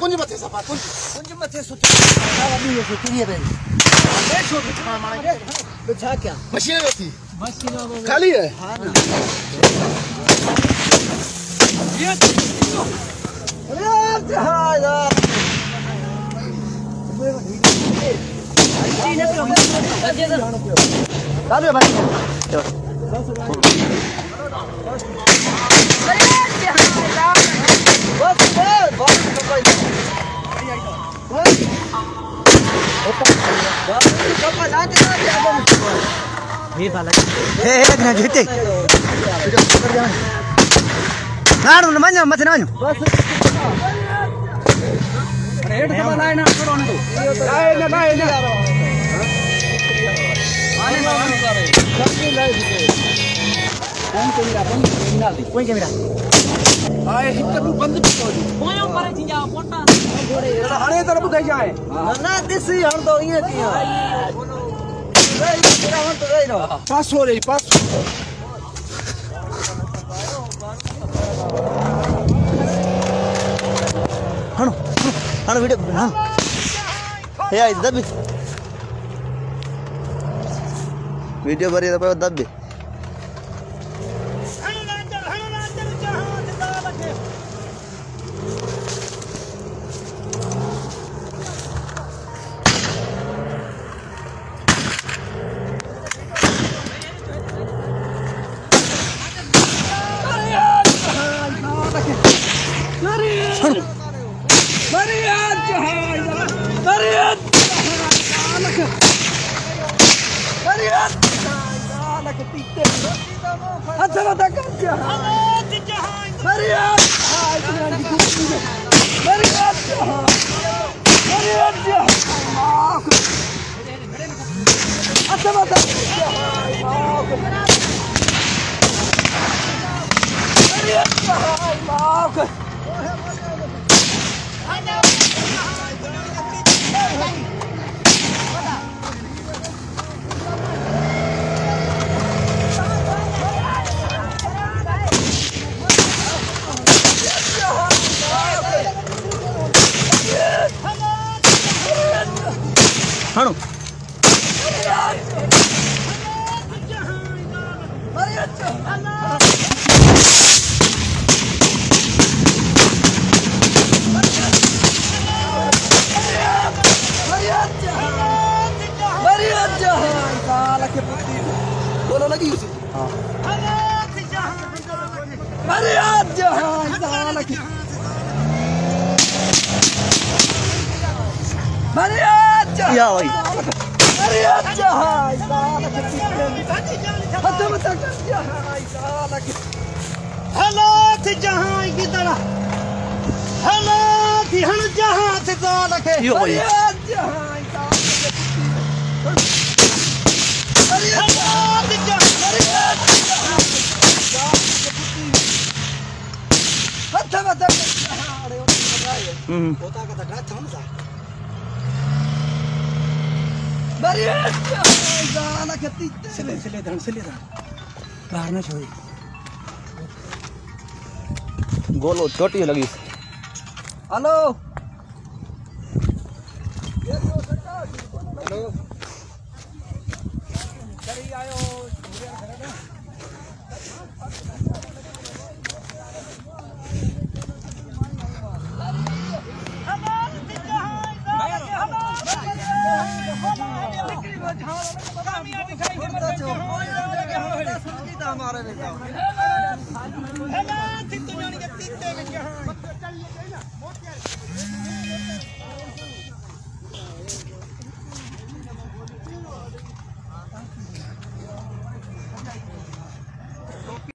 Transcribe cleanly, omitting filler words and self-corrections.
कुंज मथे सफा कुंज मथे सुठी सारा भी सुठी है रे देखो माने बिछा क्या मशीन रहती मशीन खाली है हां ना ये अरे जहाज चालू है भाई कोई कैमरा आए हिकु बंद पोयो करे जिंजा पोटा हाणे तर बुधाई जाए ना दिसी हण तो ये किया रे तेरा हण तो रे पासो रे पासो हण हण वीडियो हण हे आई दब वीडियो बरी दब बाहर ना छोड़ी गोलो छोटी लगी हेलो हेलो चली आयो हमारे बेटा